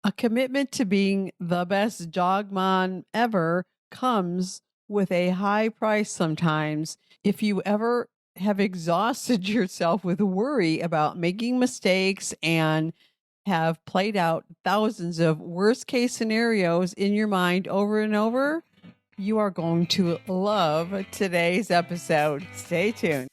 A commitment to being the best dog mom ever comes with a high price sometimes. If you ever have exhausted yourself with worry about making mistakes and have played out thousands of worst case scenarios in your mind over and over, you are going to love today's episode. Stay tuned.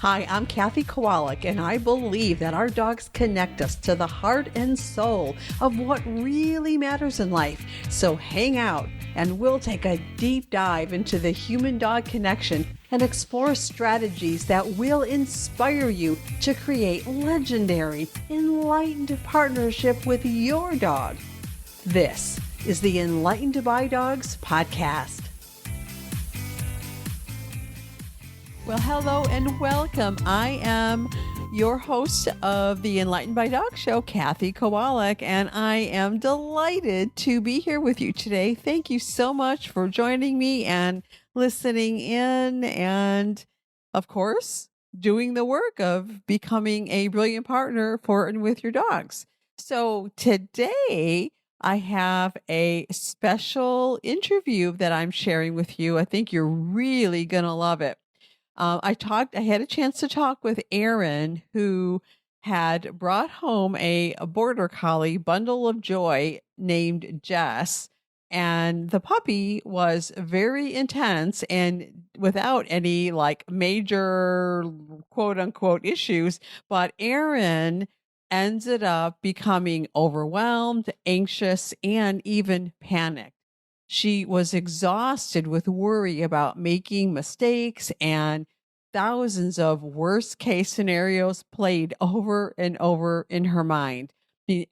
Hi, I'm Kathy Kowalik, and I believe that our dogs connect us to the heart and soul of what really matters in life. So hang out, and we'll take a deep dive into the human-dog connection and explore strategies that will inspire you to create legendary, enlightened partnership with your dog. This is the Enlightened by Dogs podcast. Well, hello and welcome. I am your host of the Enlightened by Dog Show, Kathy Kowalik, and I am delighted to be here with you today. Thank you so much for joining me and listening in and, of course, doing the work of becoming a brilliant partner for and with your dogs. So today I have a special interview that I'm sharing with you. I think you're really going to love it. I had a chance to talk with Erin, who had brought home a Border Collie bundle of joy named Jess. And the puppy was very intense and without any major quote unquote issues. But Erin ended up becoming overwhelmed, anxious, and even panicked. She was exhausted with worry about making mistakes, and thousands of worst case scenarios played over and over in her mind.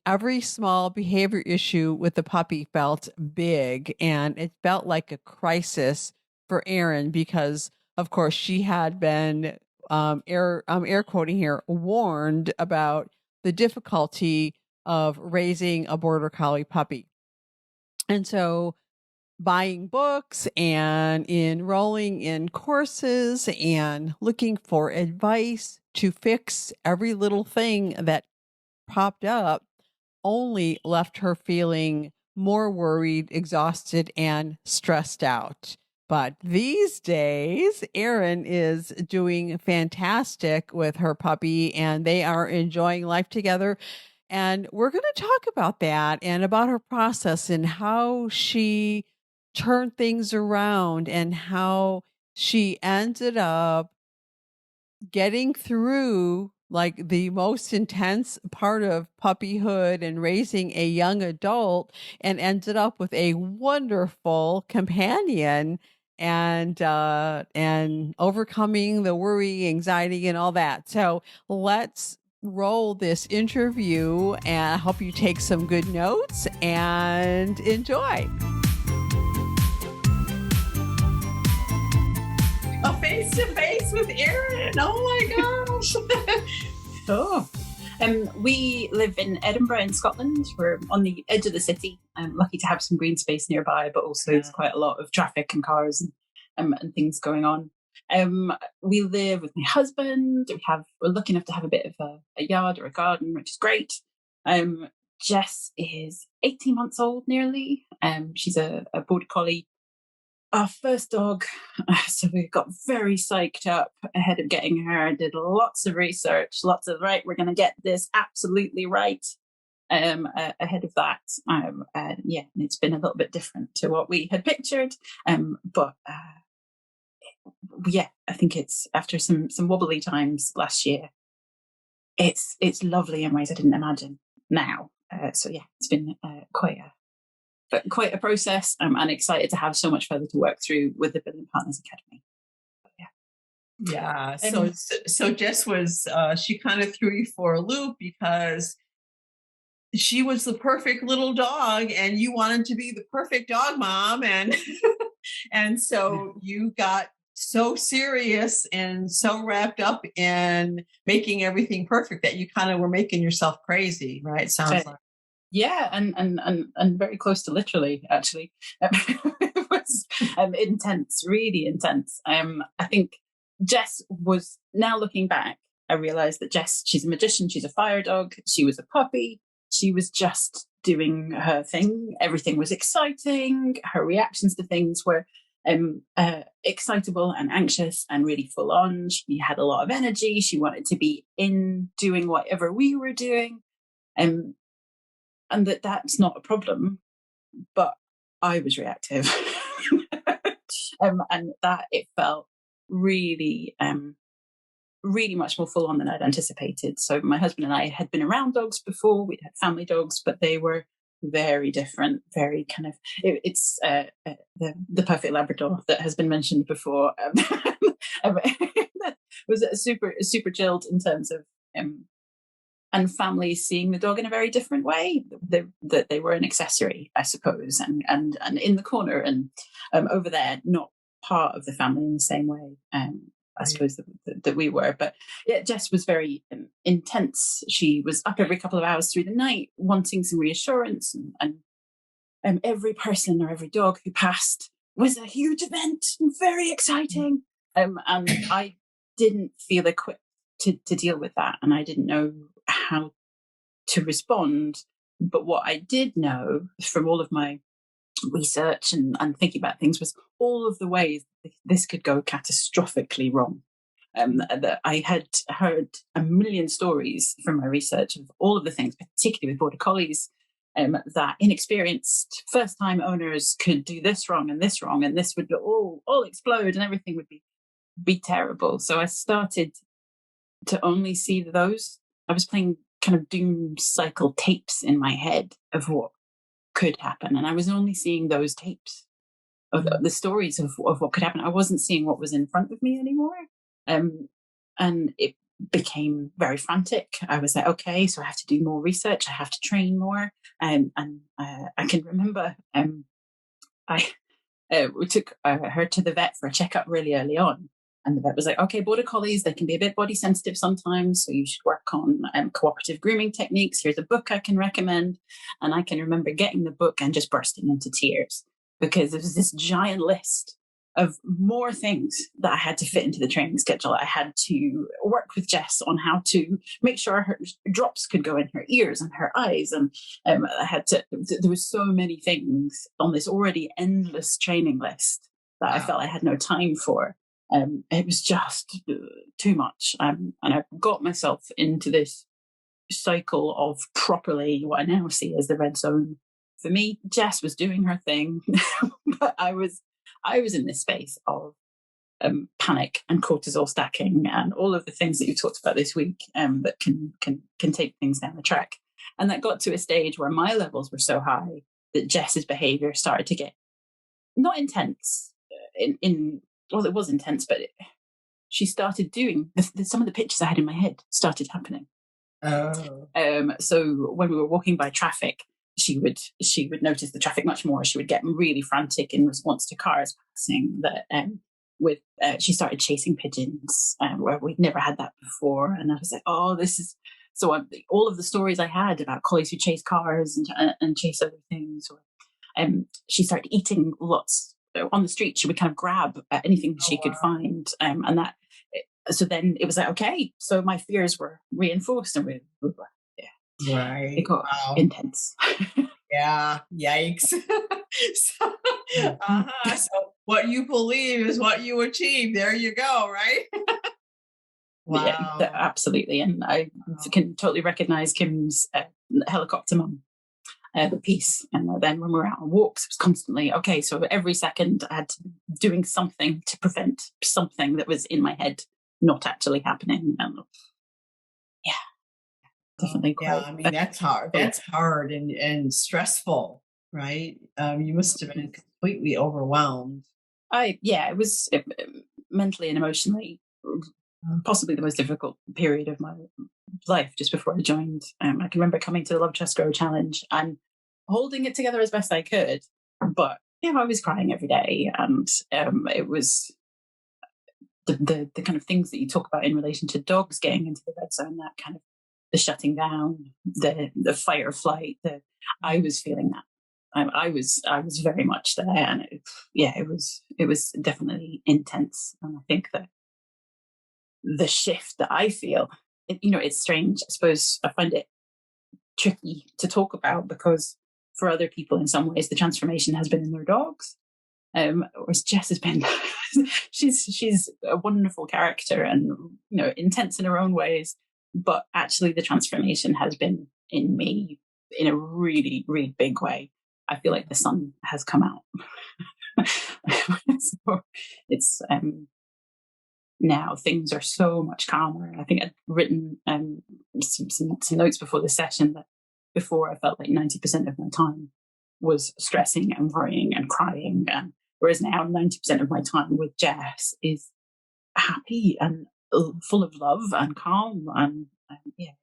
Every small behavior issue with the puppy felt big, and it felt like a crisis for Erin because, of course, she had been, air quoting here, warned about the difficulty of raising a Border Collie puppy. And so buying books and enrolling in courses and looking for advice to fix every little thing that popped up only left her feeling more worried, exhausted, and stressed out. But these days, Erin is doing fantastic with her puppy and they are enjoying life together. And we're going to talk about that and about her process and how she turned things around and how she ended up getting through the most intense part of puppyhood and raising a young adult and ended up with a wonderful companion and overcoming the worry, anxiety, and all that. So let's roll this interview, and I hope you take some good notes and enjoy. A face-to-face with Erin. Oh my gosh. Sure. We live in Edinburgh in Scotland. We're on the edge of the city. I'm lucky to have some green space nearby, but also there's quite a lot of traffic and cars and things going on. We live with my husband. We're lucky enough to have a bit of a yard or a garden, which is great. Jess is 18 months old nearly. She's a Border Collie. Our first dog, so we got very psyched up ahead of getting her, did lots of research, right, we're going to get this absolutely right ahead of that. It's been a little bit different to what we had pictured. But I think it's after some wobbly times last year, it's lovely in ways I didn't imagine now. It's been quite a process. I'm excited to have so much further to work through with the Brilliant Partners Academy. Yeah. So Jess was, she kind of threw you for a loop because she was the perfect little dog and you wanted to be the perfect dog mom. And so you got so serious and so wrapped up in making everything perfect that you kind of were making yourself crazy, right? Sounds like. Yeah, and very close to literally, actually. It was intense, really intense. I think Jess was, now looking back, I realized that Jess, she's a magician, she's a fire dog, she was a puppy, she was just doing her thing. Everything was exciting. Her reactions to things were excitable and anxious and really full on. She had a lot of energy. She wanted to be in doing whatever we were doing. And that's not a problem, but I was reactive. And that it felt really, really much more full on than I'd anticipated. So my husband and I had been around dogs before. We'd had family dogs, but they were very different, very kind of, it's the perfect Labrador that has been mentioned before. Was super chilled in terms of, and families seeing the dog in a very different way. That they were an accessory, I suppose, and in the corner and over there, not part of the family in the same way. I suppose that we were, but yeah, Jess was very intense. She was up every couple of hours through the night, wanting some reassurance, and every person or every dog who passed was a huge event and very exciting. And I didn't feel equipped to deal with that, and I didn't know how to respond. But what I did know from all of my research and thinking about things was all of the ways this could go catastrophically wrong. That I had heard a million stories from my research of all of the things, particularly with Border Collies, that inexperienced first-time owners could do this wrong, and this would all explode, and everything would be terrible. So I started to only see those. I was playing kind of doom cycle tapes in my head of what could happen, and I was only seeing those tapes of the stories of what could happen. I wasn't seeing what was in front of me anymore, and it became very frantic. I was like, okay, so I have to do more research, I have to train more, and I can remember we took her to the vet for a checkup really early on. And the vet was like, okay, Border Collies, they can be a bit body sensitive sometimes, so you should work on cooperative grooming techniques. Here's a book I can recommend. And I can remember getting the book and just bursting into tears because there was this giant list of more things that I had to fit into the training schedule. I had to work with Jess on how to make sure her drops could go in her ears and her eyes. And I had to, there were so many things on this already endless training list that I felt I had no time for. It was just too much. And I got myself into this cycle of properly what I now see as the red zone. For me, Jess was doing her thing, but I was in this space of panic and cortisol stacking and all of the things that you talked about this week that can take things down the track. And that got to a stage where my levels were so high that Jess's behavior started to get not intense well, it was intense, but she started doing some of the pictures I had in my head started happening. Oh. So when we were walking by traffic, she would notice the traffic much more. She would get really frantic in response to cars passing. That she started chasing pigeons, where we'd never had that before. And I was like, oh, this is so. All of the stories I had about collies who chase cars and chase other things. Or she started eating lots. On the street, she would kind of grab anything she could find, and that. So then it was like, okay, so my fears were reinforced, and right, it got intense. Yeah, yikes. So what you believe is what you achieve. There you go, right? Wow, yeah, absolutely, and I can totally recognize Kim's helicopter mum. The piece. And then when we were out on walks, it was constantly, okay, so every second I had to be doing something to prevent something that was in my head not actually happening. And definitely quite. Yeah, I mean, that's hard. That's hard and stressful, right? You must have been completely overwhelmed. It was mentally and emotionally possibly the most difficult period of my life just before I joined. I can remember coming to the Love Trust Grow Challenge and holding it together as best I could, but I was crying every day, and it was the kind of things that you talk about in relation to dogs getting into the red zone, that kind of the shutting down, the fight or flight. I was feeling that. I was very much there, and it was definitely intense. And I think that the shift that I feel. It's strange. I suppose I find it tricky to talk about because for other people, in some ways, the transformation has been in their dogs. Whereas Jess has been, she's a wonderful character and intense in her own ways. But actually, the transformation has been in me in a really, really big way. I feel like the sun has come out. So it's now things are so much calmer. I think I'd written some notes before the session that before I felt like 90% of my time was stressing and worrying and crying, whereas now 90% of my time with Jess is happy and full of love and calm, and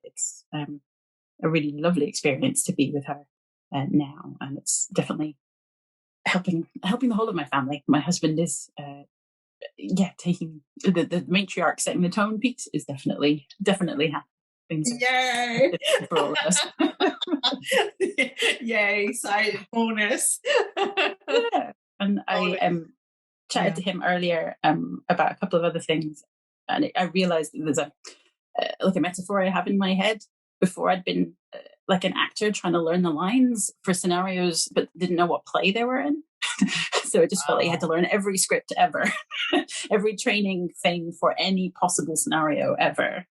it's a really lovely experience to be with her now, and it's definitely helping the whole of my family. My husband is taking the matriarch setting the tone piece is definitely happy. Yay for all of us. Yay, side bonus. Yeah. And I chatted to him earlier about a couple of other things, and I realized there's a metaphor I have in my head. Before, I'd been like an actor trying to learn the lines for scenarios but didn't know what play they were in. So I just felt like you had to learn every script ever, every training thing for any possible scenario ever.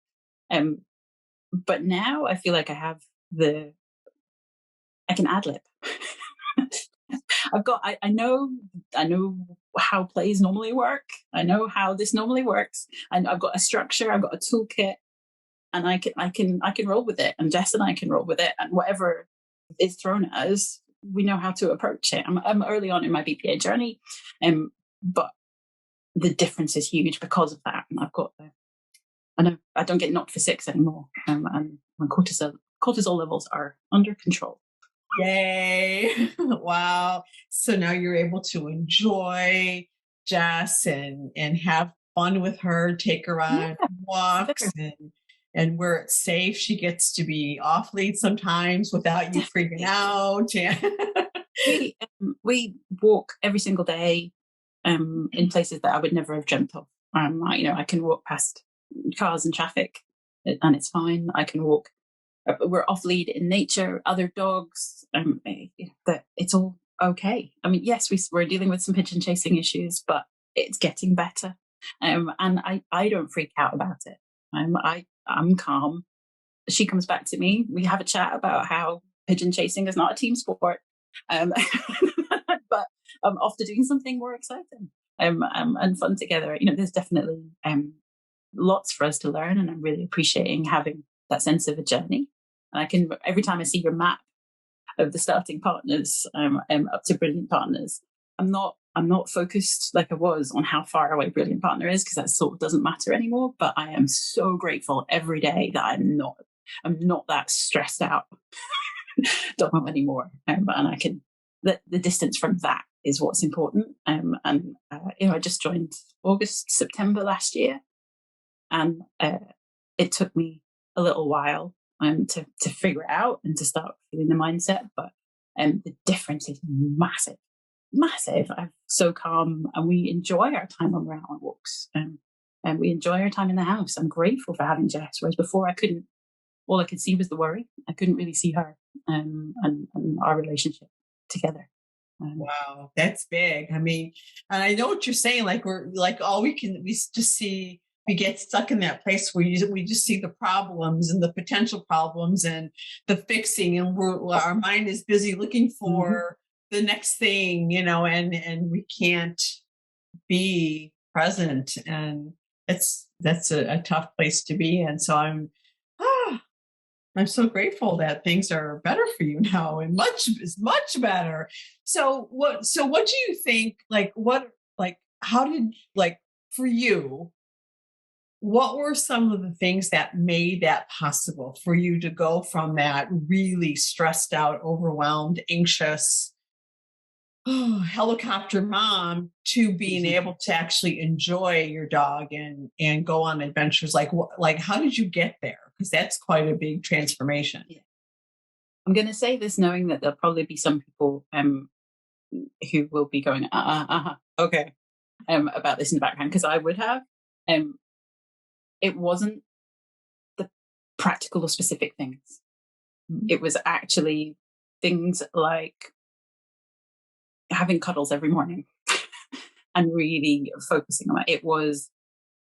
But now I feel like I can ad-lib. I know how plays normally work. I know how this normally works. And I've got a structure, I've got a toolkit, and I can roll with it. And Jess and I can roll with it. And whatever is thrown at us, we know how to approach it. I'm early on in my BPA journey, but the difference is huge because of that. And I know I don't get knocked for 6 anymore, and my cortisol levels are under control. Yay! Wow! So now you're able to enjoy Jess and have fun with her, take her on walks, and where it's safe, she gets to be off lead sometimes without you freaking out. We walk every single day in places that I would never have dreamt of. I can walk past cars and traffic and it's fine. I can walk. We're off lead in nature, other dogs, that it's all okay. I mean, yes, we're dealing with some pigeon chasing issues, but it's getting better. And I don't freak out about it. I'm calm. She comes back to me. We have a chat about how pigeon chasing is not a team sport. But I'm off to doing something more exciting and fun together. There's definitely lots for us to learn, and I'm really appreciating having that sense of a journey. And I can, every time I see your map of the starting partners up to brilliant partners, I'm not focused like I was on how far away brilliant partner is, because that sort of doesn't matter anymore. But I am so grateful every day that I'm not that stressed out don't want anymore, and I can the distance from that is what's important. I just joined September last year, and it took me a little while to figure it out and to start feeling the mindset, but the difference is massive. I'm so calm, and we enjoy our time when we're out on walks, and we enjoy our time in the house. I'm grateful for having Jess, whereas before I couldn't. All I could see was the worry. I couldn't really see her and our relationship together. Wow, that's big. I mean, and I know what you're saying. Like we just see, we get stuck in that place where we just see the problems and the potential problems and the fixing, and our mind is busy looking for the next thing, and we can't be present, and that's a tough place to be in. So I'm so grateful that things are better for you now, and much better. So what do you think, how did, for you, what were some of the things that made that possible for you to go from that really stressed out, overwhelmed, anxious helicopter mom to being able to actually enjoy your dog and go on adventures? How did you get there? Because that's quite a big transformation. Yeah. I'm going to say this knowing that there'll probably be some people who will be going, okay, about this in the background, because I would have. it wasn't the practical or specific things. It was actually things like having cuddles every morning and really focusing on that. It was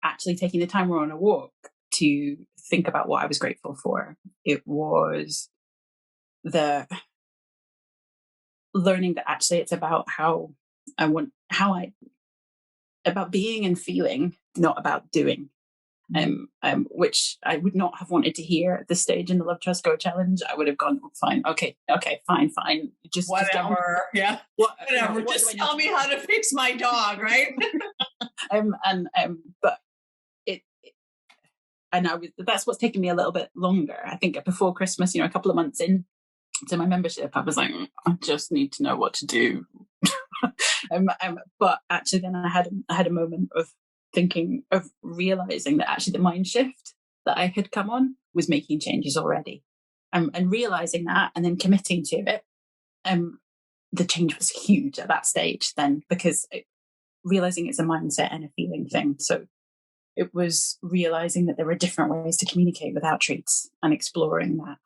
actually taking the time we're on a walk to think about what I was grateful for. It was the learning that actually it's about about being and feeling, not about doing. Which I would not have wanted to hear at this stage in the Love Trust Go challenge. I would have gone, fine, okay, fine. Just whatever, yeah, whatever. Just tell me how to fix my dog, right? But that's what's taken me a little bit longer. I think before Christmas, a couple of months in to my membership, I was like, I just need to know what to do. But actually, then I had a moment of thinking, of realizing that actually the mind shift that I had come on was making changes already, and realizing that, and then committing to it. The change was huge at that stage then, because realizing it's a mindset and a feeling thing. So it was realizing that there were different ways to communicate without treats and exploring that.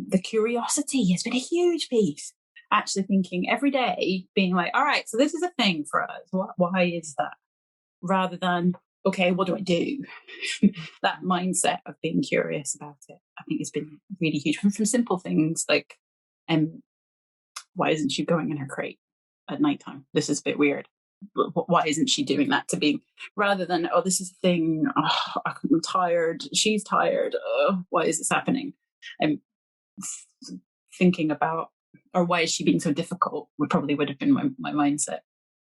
The curiosity has been a huge piece. Actually thinking every day, being like, all right, so this is a thing for us. Why is that? Rather than, okay, what do I do? That mindset of being curious about it, I think has been really huge. From simple things like, why isn't she going in her crate at nighttime? This is a bit weird. Why isn't she doing that? To being, rather than, oh, this is a thing. Oh, I'm tired. She's tired. Oh, why is this happening? And thinking about, or why is she being so difficult? Would have been my mindset.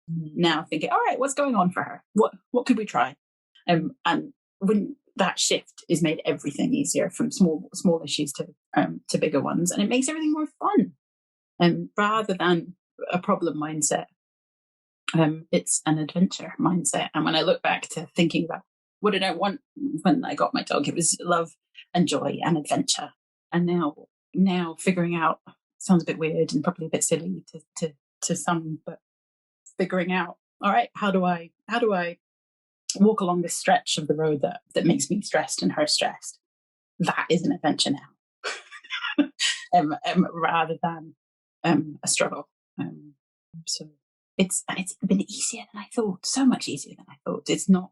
Now thinking, all right, what's going on for her? What could we try? And when that shift is made everything easier, from small issues to bigger ones, and it makes everything more fun. Rather than a problem mindset, it's an adventure mindset. And when I look back to thinking about what did I want when I got my dog, it was love and joy and adventure. And now figuring out, sounds a bit weird and probably a bit silly to some, but figuring out, all right, how do I walk along this stretch of the road that makes me stressed and her stressed? That is an adventure now, rather than a struggle. So it's been easier than I thought, so much easier than I thought. It's not,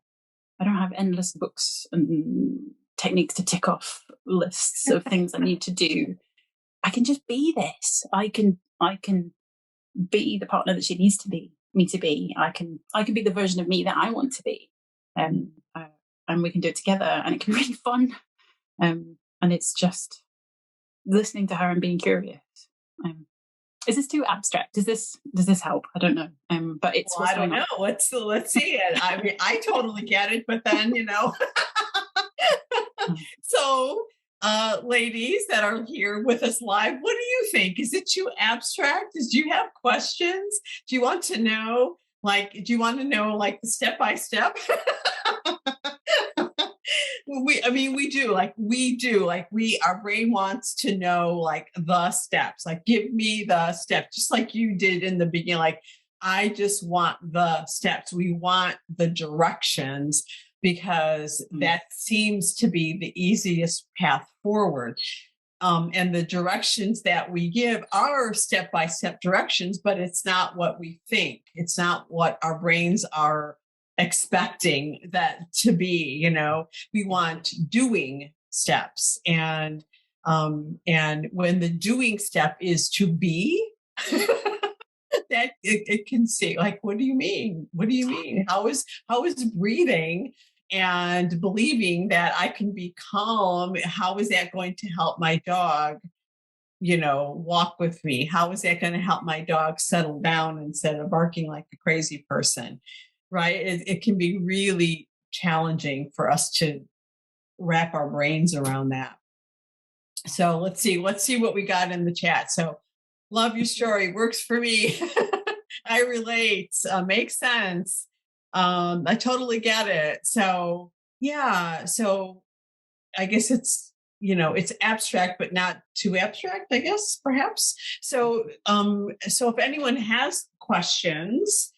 I don't have endless books and techniques to tick off lists of things I need to do. I can just be this. I can be the partner that she needs to be me to be. I can be the version of me that I want to be, and we can do it together, and it can be really fun. And it's just listening to her and being curious. Is this too abstract? Does this help? I don't know. But it's. Well, I don't know. Let's see it. I mean, I totally get it, but then So, ladies that are here with us live, what do you think? Is it too abstract? Do you have questions? Do you want to know, the step by step? We do. Our brain wants to know, the steps. Give me the steps, just like you did in the beginning. I just want the steps. We want the directions, because that seems to be the easiest path forward. And the directions that we give are step-by-step directions, but it's not what we think. It's not what our brains are expecting that to be. We want doing steps. And when the doing step is to be, that it can say, what do you mean? What do you mean? How is breathing and believing that I can be calm, how is that going to help my dog, walk with me? How is that going to help my dog settle down instead of barking like a crazy person? Right? It can be really challenging for us to wrap our brains around that. So let's see what we got in the chat. So, love your story, works for me. I relate, makes sense. I totally get it. So yeah, so I guess it's, it's abstract, but not too abstract, I guess, perhaps. So if anyone has questions,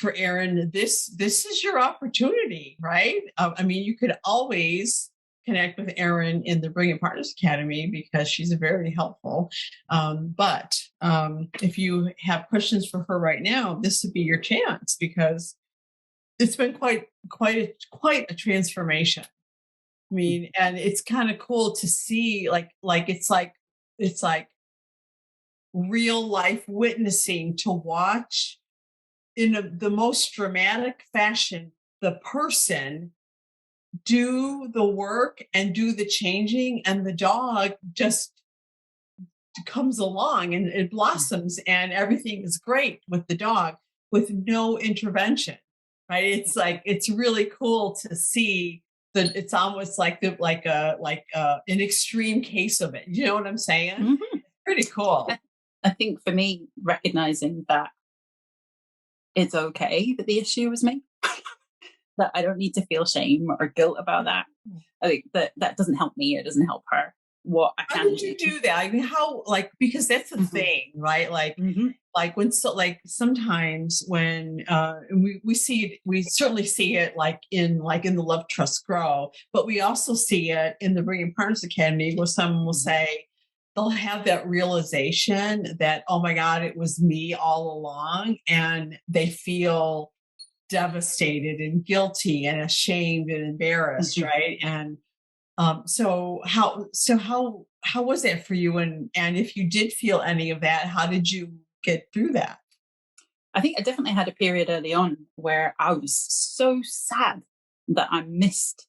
for Erin, this is your opportunity, right? I mean, you could always connect with Erin in the Brilliant Partners Academy because she's very helpful. But if you have questions for her right now, this would be your chance because it's been quite a transformation. I mean, and it's kind of cool to see, it's like real life witnessing to watch in the most dramatic fashion the person do the work and do the changing, and the dog just comes along and it blossoms and everything is great with the dog with no intervention, right? It's really cool to see that. It's almost like an extreme case of it. You know what I'm saying? Mm-hmm. Pretty cool. I think for me, recognizing that it's okay that the issue was me, that I don't need to feel shame or guilt about that. I think that doesn't help me. It doesn't help her. What I can How did you do that? I mean, how, because that's the thing, right? Sometimes when we see it, we certainly see it in the Love Trust Grow, but we also see it in the Brilliant Partners Academy where someone will say, they'll have that realization that, oh my God, it was me all along. And they feel devastated and guilty and ashamed and embarrassed. Right. And so how was that for you? And if you did feel any of that, how did you get through that? I think I definitely had a period early on where I was so sad that I missed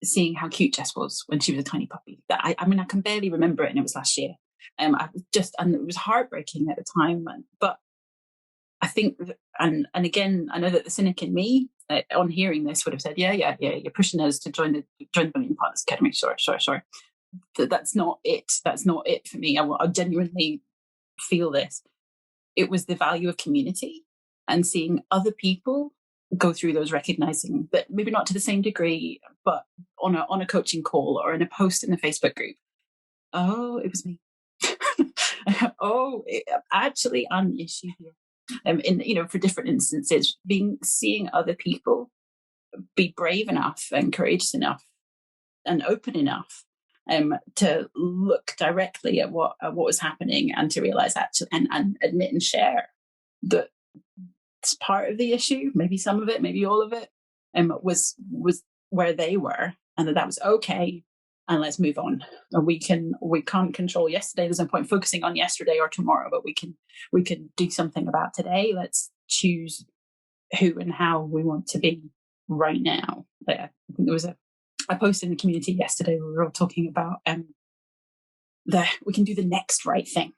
seeing how cute Jess was when she was a tiny puppy. That I mean, I can barely remember it, and it was last year. I was and it was heartbreaking at the time. But I think, and again, I know that the cynic in me, on hearing this, would have said, yeah, you're pushing us to join the Brilliant Partners Academy. Sure. That's not it. That's not it for me. I genuinely feel this. It was the value of community and seeing other people go through those, recognizing that maybe not to the same degree, but on a coaching call or in a post in the Facebook group. Oh, it was me. Actually, I'm the issue here. For different instances, seeing other people be brave enough and courageous enough and open enough to look directly at what was happening and to realize actually and admit and share that it's part of the issue, maybe some of it, maybe all of it, was where they were, and that was okay. And let's move on. And we can't control yesterday. There's no point focusing on yesterday or tomorrow, but we can do something about today. Let's choose who and how we want to be right now. I think there was a post in the community yesterday where we were all talking about we can do the next right thing.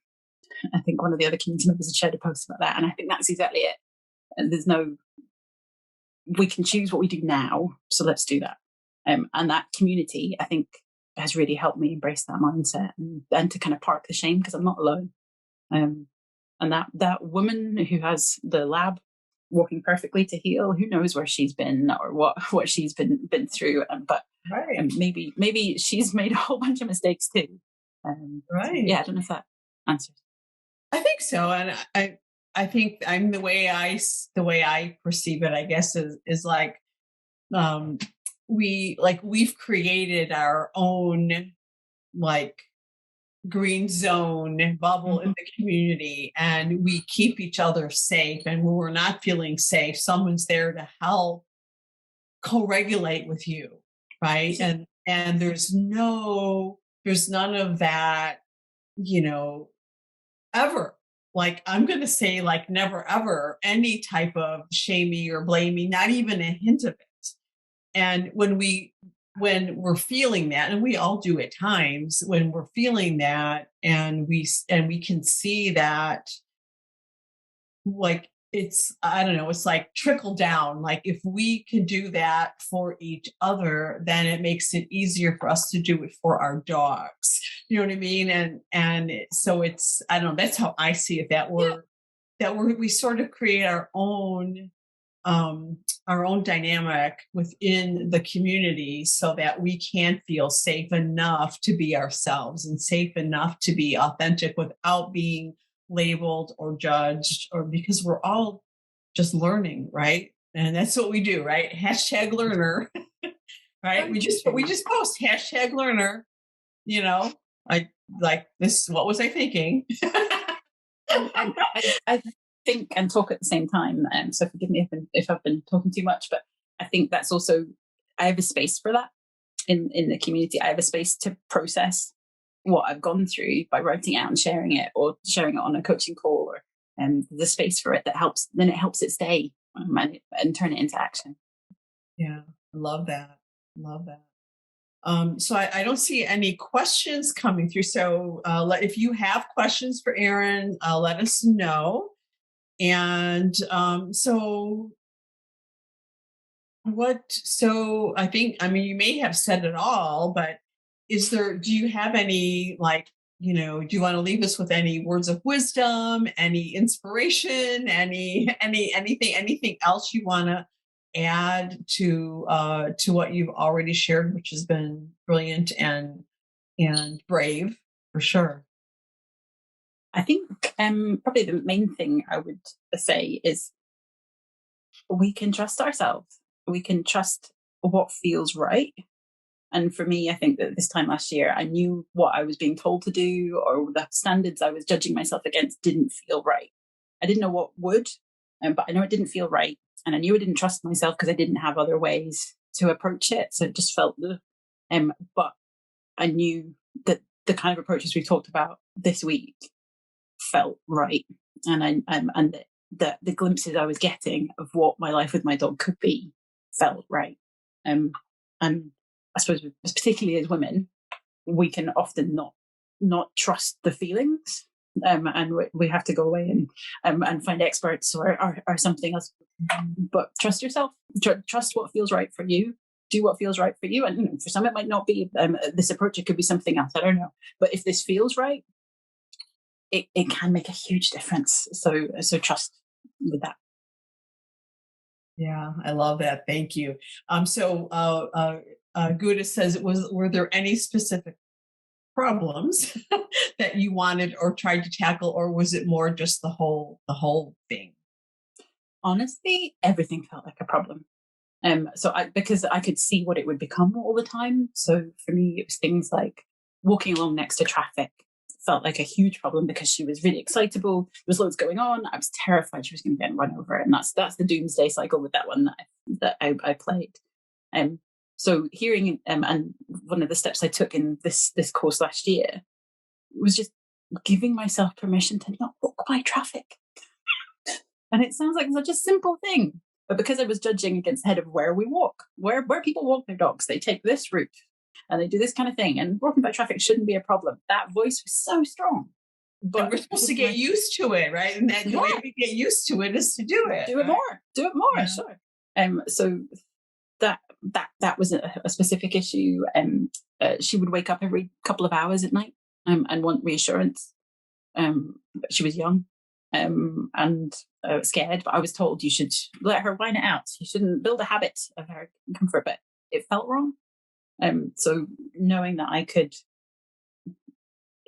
I think one of the other community members had shared a post about that, and I think that's exactly it. And we can choose what we do now, so let's do that. And that community, I think, has really helped me embrace that mindset and to kind of park the shame, because I'm not alone. And that woman who has the lab working perfectly to heal, who knows where she's been or what she's been through. But right. Maybe she's made a whole bunch of mistakes too. Right. Yeah, I don't know if that answers. I think so, and I think the way I perceive it, I guess, is like we've created our own green zone bubble in the community, and we keep each other safe. And when we're not feeling safe, someone's there to help co-regulate with you, right? And there's none of that, ever. I'm going to say never, ever any type of shaming or blaming, not even a hint of it. And when we're feeling that, and we all do at times, when we're feeling that and we can see that, it's, I don't know, it's trickle down. If we can do that for each other, then it makes it easier for us to do it for our dogs. You know what I mean? And so it's, I don't know, that's how I see it, we sort of create our own dynamic within the community so that we can feel safe enough to be ourselves and safe enough to be authentic without being labeled or judged, or because we're all just learning, right? And that's what we do, right? Hashtag learner, right? We just post hashtag learner, you know, I like this. What was I thinking? I think and talk at the same time. So forgive me if I've been talking too much, but I think that's also, I have a space for that in the community. I have a space to process what I've gone through by writing out and sharing it, or sharing it on a coaching call, or the space for it that helps. Then it helps it stay and turn it into action. Yeah, love that. Love that. So I don't see any questions coming through. So if you have questions for Erin, let us know. And so I think, I mean, you may have said it all, but do you have any, like, do you want to leave us with any words of wisdom, any inspiration, anything else you want to add to what you've already shared, which has been brilliant and brave for sure? I think probably the main thing I would say is we can trust ourselves. We can trust what feels right. And for me, I think that this time last year, I knew what I was being told to do, or the standards I was judging myself against didn't feel right. I didn't know what would, but I know it didn't feel right. And I knew I didn't trust myself because I didn't have other ways to approach it. So it just felt, but I knew that the kind of approaches we talked about this week felt right. And the glimpses I was getting of what my life with my dog could be felt right. And I suppose, particularly as women, we can often not trust the feelings, and we have to go away and find experts or something else. But trust yourself. Trust what feels right for you. Do what feels right for you. And for some, it might not be this approach. It could be something else. I don't know. But if this feels right, it can make a huge difference. So trust with that. Yeah, I love that. Thank you. Gouda says, were there any specific problems that you wanted or tried to tackle, or was it more just the whole thing? Honestly, everything felt like a problem. Because I could see what it would become all the time. So for me, it was things like walking along next to traffic felt like a huge problem because she was really excitable. There was loads going on. I was terrified she was going to get run over, and that's the doomsday cycle with that one that I played. So hearing and one of the steps I took in this course last year was just giving myself permission to not walk by traffic. And it sounds like such a simple thing, but because I was judging against the head of where we walk, where people walk their dogs, they take this route and they do this kind of thing, and walking by traffic shouldn't be a problem. That voice was so strong. But and we're supposed to get used to it, right? And the way we get used to it is to do it. Do it more, yeah. Sure. So that was a specific issue. She would wake up every couple of hours at night and want reassurance. She was young and scared, but I was told you should let her whine it out. You shouldn't build a habit of her comfort, but it felt wrong. So knowing that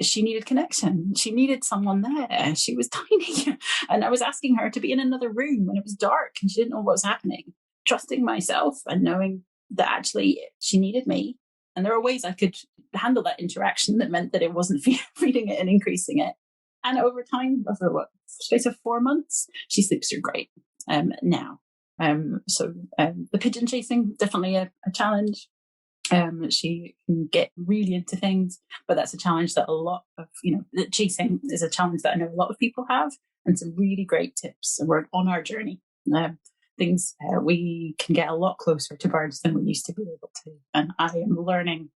she needed connection. She needed someone there. She was tiny. And I was asking her to be in another room when it was dark and she didn't know what was happening. Trusting myself and knowing that actually she needed me. And there are ways I could handle that interaction that meant that it wasn't feeding it and increasing it. And over time, over space of 4 months, she sleeps through great now. So the pigeon chasing, definitely a challenge. She can get really into things, but that's a challenge that a lot of, chasing is a challenge that I know a lot of people have, and some really great tips. And we're on our journey. We can get a lot closer to birds than we used to be able to. And I am learning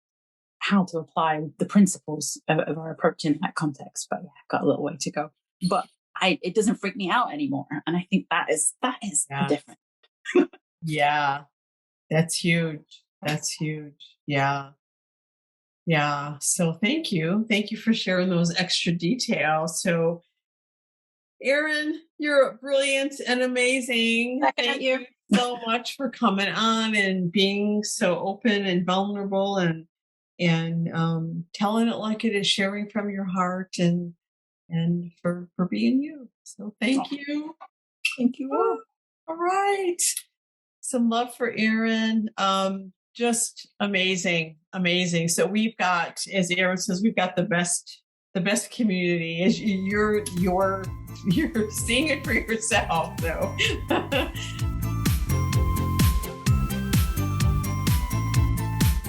how to apply the principles of our approach in that context, but yeah, I've got a little way to go. But it doesn't freak me out anymore. And I think that is the difference. Yeah, that's huge. That's huge. Yeah. Yeah. So thank you. Thank you for sharing those extra details. So Erin, you're brilliant and amazing. Thank you so much for coming on and being so open and vulnerable and telling it like it is, sharing from your heart and for being you. So thank you. Thank you all. All right. Some love for Erin. Just amazing, amazing. So we've got, as Erin says, we've got the best community. As you're seeing it for yourself, though.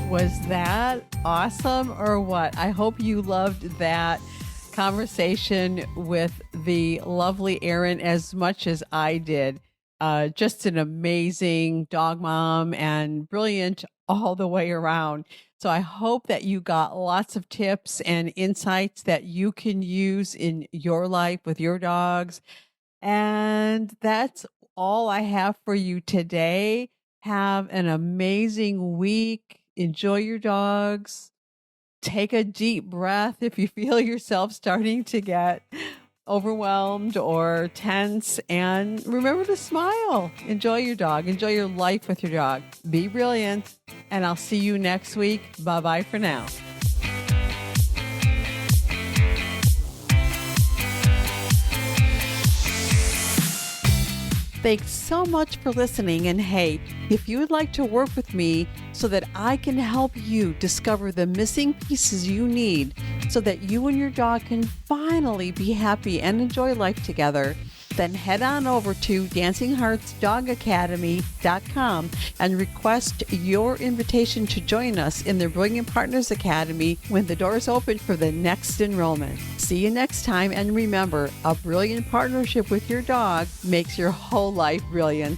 Was that awesome or what? I hope you loved that conversation with the lovely Erin as much as I did. Just an amazing dog mom and brilliant all the way around. So I hope that you got lots of tips and insights that you can use in your life with your dogs. And that's all I have for you today. Have an amazing week. Enjoy your dogs. Take a deep breath if you feel yourself starting to get overwhelmed or tense, and remember to smile. Enjoy your dog. Enjoy your life with your dog. Be brilliant, and I'll see you next week. Bye-bye for now. Thanks so much for listening. And hey, if you would like to work with me so that I can help you discover the missing pieces you need so that you and your dog can finally be happy and enjoy life together, then head on over to dancingheartsdogacademy.com and request your invitation to join us in the Brilliant Partners Academy when the doors open for the next enrollment. See you next time, and remember, a brilliant partnership with your dog makes your whole life brilliant.